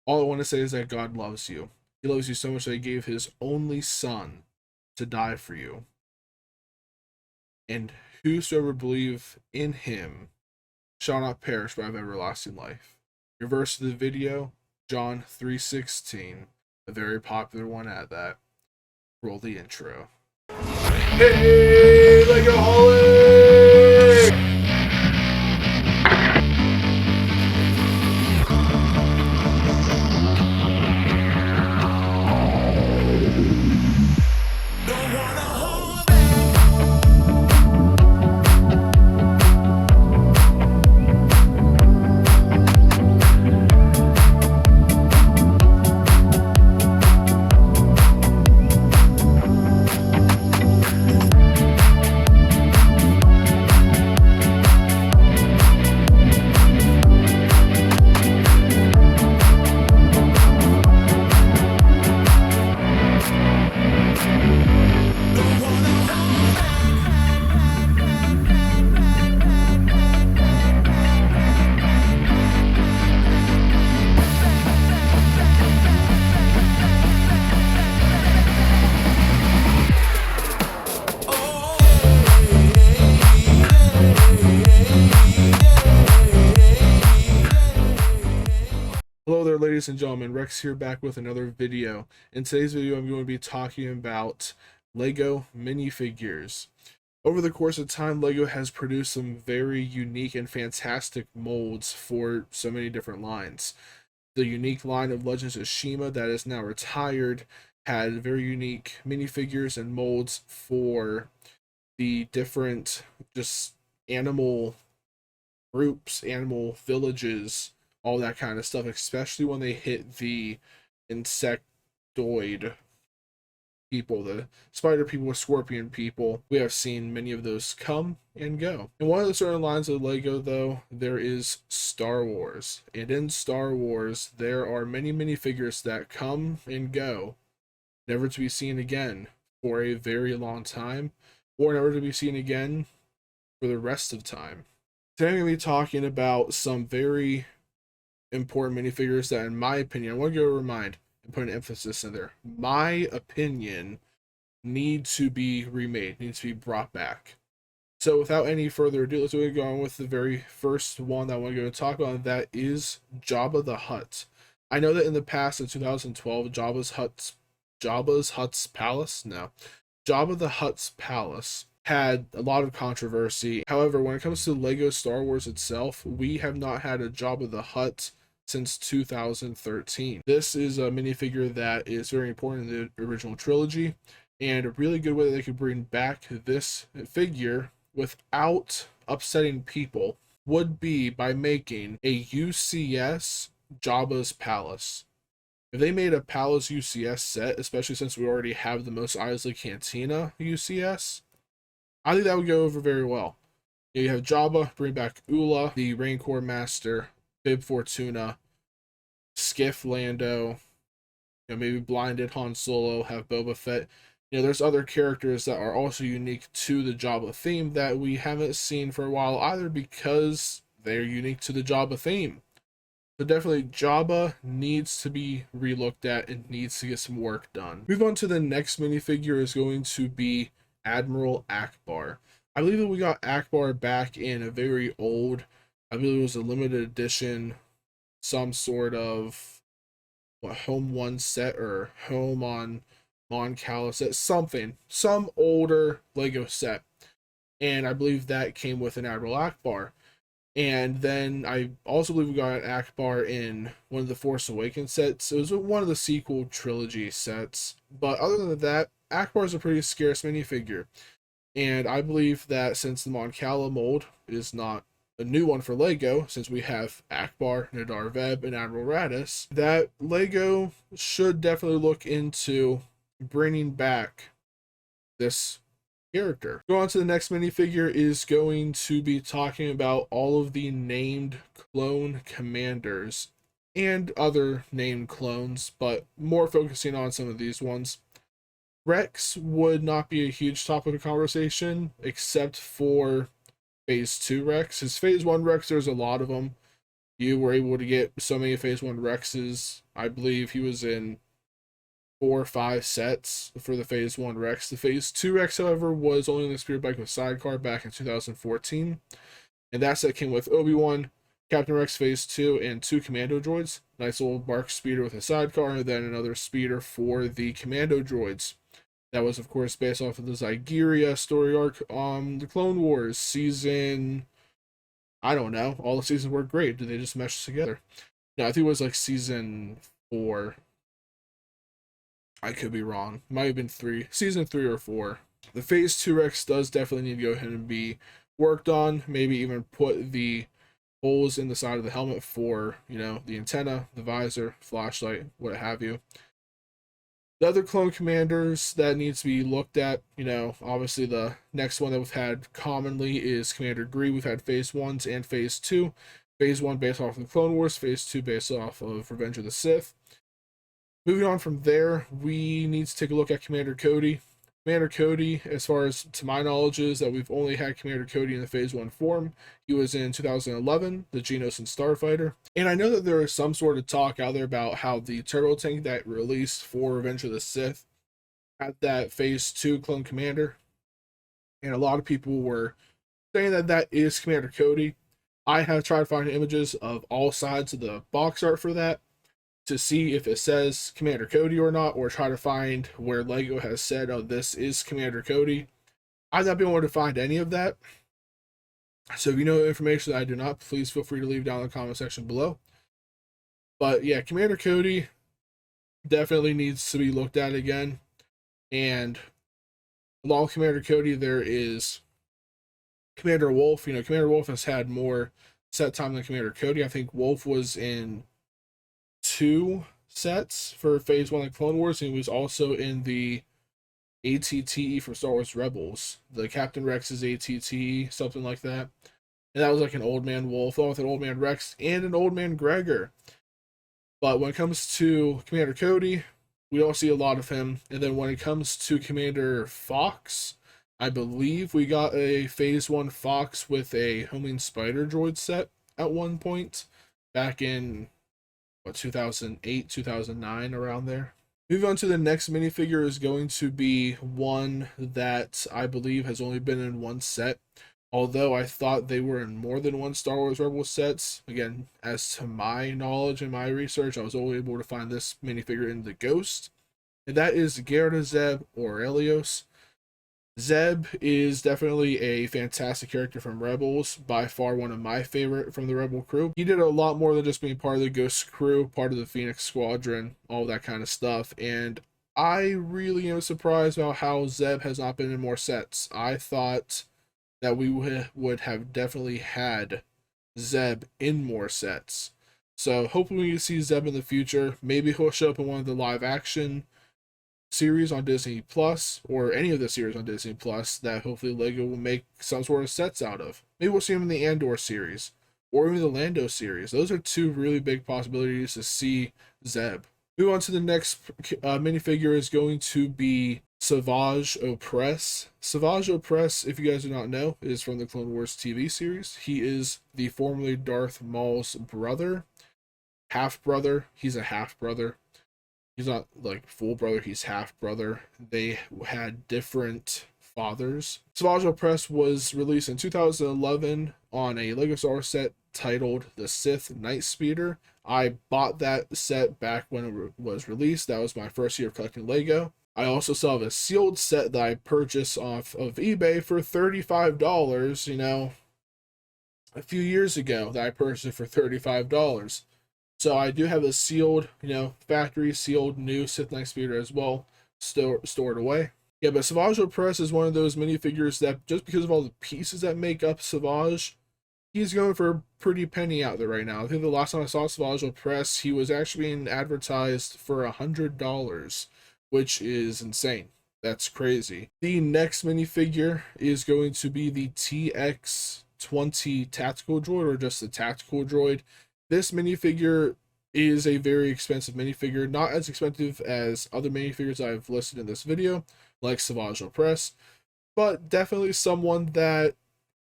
All I want to say is that God loves you. He loves you so much that he gave his only son to die for you. And whosoever believe in him shall not perish but have everlasting life. Your verse of the video, John 3:16, a very popular one at that. Roll the intro. Hey, Legoholic! Hello there, ladies and gentlemen. Rex here, back with another video. In today's video, I'm going to be talking about Lego minifigures. Over the course of time, Lego has produced some very unique and fantastic molds for so many different lines. The unique line of Legends of Shima that is now retired had very unique minifigures and molds for the different just animal groups, animal villages, all that kind of stuff, especially when they hit the insectoid people, the spider people, scorpion people. We have seen many of those come and go. In one of the certain lines of Lego, though, there is Star Wars. And in Star Wars, there are many minifigures that come and go, never to be seen again for a very long time, or never to be seen again for the rest of time. Today I'm going to be talking about some very important minifigures that, in my opinion, I want to go remind and put an emphasis in there. My opinion, need to be remade, needs to be brought back. So without any further ado, let's go on with the very first one that I want to go talk about, and that is Jabba the Hutt. I know that in the past, in 2012, Jabba the Hutt's palace had a lot of controversy. However, when it comes to Lego Star Wars itself, we have not had a Jabba the Hutt since 2013. This is a minifigure that is very important in the original trilogy, and a really good way that they could bring back this figure without upsetting people would be by making a UCS Jabba's Palace. If they made a Palace UCS set, especially since we already have the Mos Eisley Cantina UCS, I think that would go over very well. You have Jabba, bring back Ula, the Rancor Master, Bib Fortuna, Skiff Lando, maybe blinded Han Solo, have Boba Fett. There's other characters that are also unique to the Jabba theme that we haven't seen for a while either, because they're unique to the Jabba theme. So definitely Jabba needs to be relooked at and needs to get some work done. Move on to the next minifigure is going to be Admiral Akbar. I believe that we got Akbar back in a very old, I believe it was a limited edition, some sort of Home One set or Home on Mon Cala set, some older Lego set. And I believe that came with an Admiral Akbar. And then I also believe we got Akbar in one of the Force Awakens sets. It was one of the sequel trilogy sets. But other than that, Akbar is a pretty scarce minifigure. And I believe that since the Mon Cala mold is not a new one for Lego, since we have Akbar, Nadar Veb, and Admiral Radis, that Lego should definitely look into bringing back this character. Go on to the next minifigure is going to be talking about all of the named clone commanders and other named clones, but more focusing on some of these ones. Rex would not be a huge topic of conversation, except for Phase 2 Rex. His Phase 1 Rex, there's a lot of them. You were able to get so many Phase 1 Rexes. I believe he was in 4 or 5 sets for the Phase 1 Rex. The Phase 2 Rex, however, was only in the Spirit Bike with Sidecar back in 2014. And that set came with Obi-Wan, Captain Rex Phase 2, and 2 Commando droids. Nice little bark speeder with a sidecar, and then another speeder for the Commando droids. That was, of course, based off of the Zygeria story arc on the Clone Wars season. I don't know. All the seasons were great. Did they just mesh together? No, I think it was like season 4. I could be wrong. Might have been 3. Season 3 or 4. The Phase 2 Rex does definitely need to go ahead and be worked on. Maybe even put the holes in the side of the helmet for, the antenna, the visor, flashlight, what have you. The other clone commanders that needs to be looked at, obviously the next one that we've had commonly is Commander Gree. We've had Phase 1s and Phase 2. Phase 1 based off of the Clone Wars, Phase 2 based off of Revenge of the Sith. Moving on from there, we need to take a look at Commander Cody. Commander Cody, as far as to my knowledge, is that we've only had Commander Cody in the Phase 1 form. He was in 2011, the Geonosis Starfighter. And I know that there is some sort of talk out there about how the turbo tank that released for Revenge of the Sith had that Phase 2 clone commander. And a lot of people were saying that that is Commander Cody. I have tried finding images of all sides of the box art for that to see if it says Commander Cody or not, or try to find where LEGO has said, oh, this is Commander Cody. I've not been able to find any of that. So if you know information that I do not, please feel free to leave down in the comment section below. But yeah, Commander Cody definitely needs to be looked at again. And along with Commander Cody, there is Commander Wolf. Commander Wolf has had more set time than Commander Cody. I think Wolf was in 2 sets for Phase 1 of Clone Wars, and he was also in the ATTE from Star Wars Rebels, the Captain Rex's ATTE, something like that. And that was like an Old Man Wolf, along with an Old Man Rex and an Old Man Gregor. But when it comes to Commander Cody, we don't see a lot of him. And then when it comes to Commander Fox, I believe we got a Phase 1 Fox with a homing spider droid set at one point back in 2008, 2009, around there. Moving on to the next minifigure is going to be one that I believe has only been in 1 set, although I thought they were in more than 1 Star Wars Rebels sets. Again, as to my knowledge and my research, I was only able to find this minifigure in the Ghost, and that is Gerda Zeb Aurelios. Zeb is definitely a fantastic character from Rebels, by far one of my favorite from the Rebel crew. He did a lot more than just being part of the Ghost crew, part of the Phoenix Squadron, all that kind of stuff, and I really am surprised about how Zeb has not been in more sets. I thought that we would have definitely had Zeb in more sets. So hopefully we see Zeb in the future. Maybe he'll show up in one of the live action series on Disney Plus, or any of the series on Disney Plus that hopefully LEGO will make some sort of sets out of. Maybe we'll see him in the Andor series, or even the Lando series. Those are 2 really big possibilities to see Zeb. Move on to the next minifigure is going to be Savage Opress. Savage Opress, if you guys do not know, is from the Clone Wars TV series. He is the formerly Darth Maul's brother, half-brother. He's a half-brother. He's not like full brother, he's half brother. They had different fathers. Savage Opress was released in 2011 on a LEGO Star Wars set titled The Sith Night Speeder. I bought that set back when it was released. That was my first year of collecting LEGO. I also still have a sealed set that I purchased off of eBay for $35, a few years ago that I purchased it for $35. So I do have a sealed, factory sealed new Sith Night Speeder as well, stored away. Yeah, but Savage Opress is one of those minifigures that, just because of all the pieces that make up Savage, he's going for a pretty penny out there right now. I think the last time I saw Savage Opress, he was actually being advertised for $100, which is insane. That's crazy. The next minifigure is going to be the TX-20 Tactical Droid, or just the Tactical Droid. This minifigure is a very expensive minifigure, not as expensive as other minifigures I've listed in this video, like Savage Opress, but definitely someone that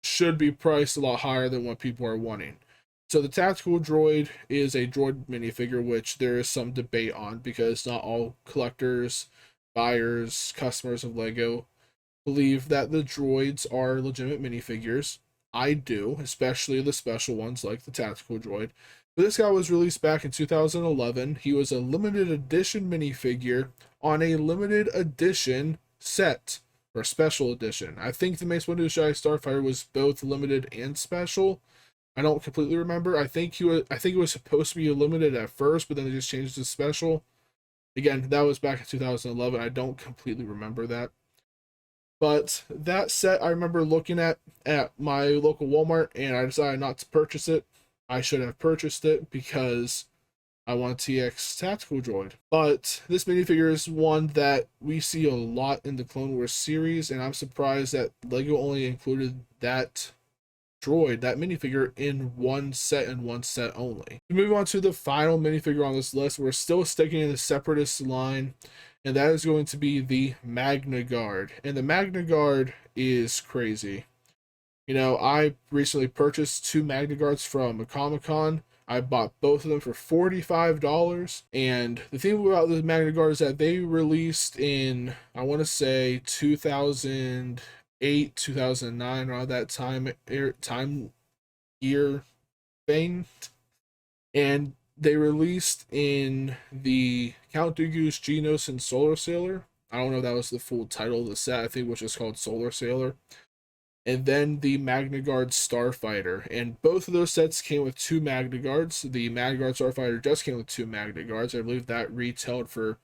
should be priced a lot higher than what people are wanting. So the tactical droid is a droid minifigure, which there is some debate on because not all collectors, buyers, customers of Lego believe that the droids are legitimate minifigures. I do, especially the special ones like the tactical droid. But this guy was released back in 2011. He was a limited edition minifigure on a limited edition set or special edition. I think the Mace Windu Shy Starfighter was both limited and special. I don't completely remember. I think it was supposed to be a limited at first, but then they just changed it to special. Again, that was back in 2011. I don't completely remember that. But that set I remember looking at my local Walmart, and I decided not to purchase it. I should have purchased it because I want a TX Tactical Droid. But this minifigure is one that we see a lot in the Clone Wars series, and I'm surprised that LEGO only included that droid, that minifigure, in one set and one set only. To move on to the final minifigure on this list, we're still sticking in the Separatist line, and that is going to be the Magna Guard. And the Magna Guard is crazy. You know, I recently purchased 2 Magna Guards from a Comic-Con. I bought both of them for $45. And the thing about the Magna Guard is that they released in, I want to say, 2008, 2009, around that time year thing. And they released in the Count Dooku's Geonos and Solar Sailor. I don't know if that was the full title of the set. I think it was just called Solar Sailor. And then the Magna Guard Starfighter. And both of those sets came with 2 Magna Guards. The Magna Guard Starfighter just came with 2 Magna Guards. I believe that retailed for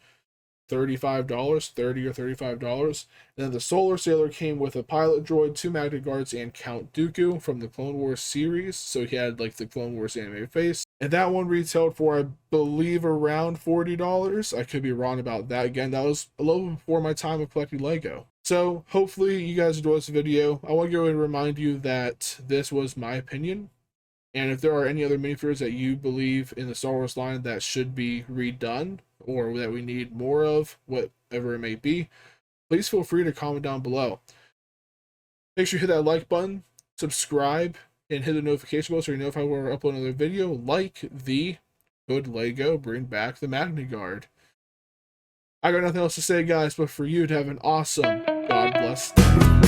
$35, $30 or $35. And then the Solar Sailor came with a pilot droid, 2 Magna Guards, and Count Dooku from the Clone Wars series. So he had like the Clone Wars animated face. And that one retailed for, I believe, around $40. I could be wrong about that. Again, that was a little before my time of collecting Lego. So hopefully you guys enjoyed this video. I want to go and remind you that this was my opinion. And if there are any other minifigures that you believe in the Star Wars line that should be redone, or that we need more of, whatever it may be, please feel free to comment down below. Make sure you hit that like button, subscribe, and hit the notification bell so you're notified when we upload another video, like the Good Lego Bring Back the Magna Guard. I got nothing else to say, guys, but for you to have an awesome God bless day.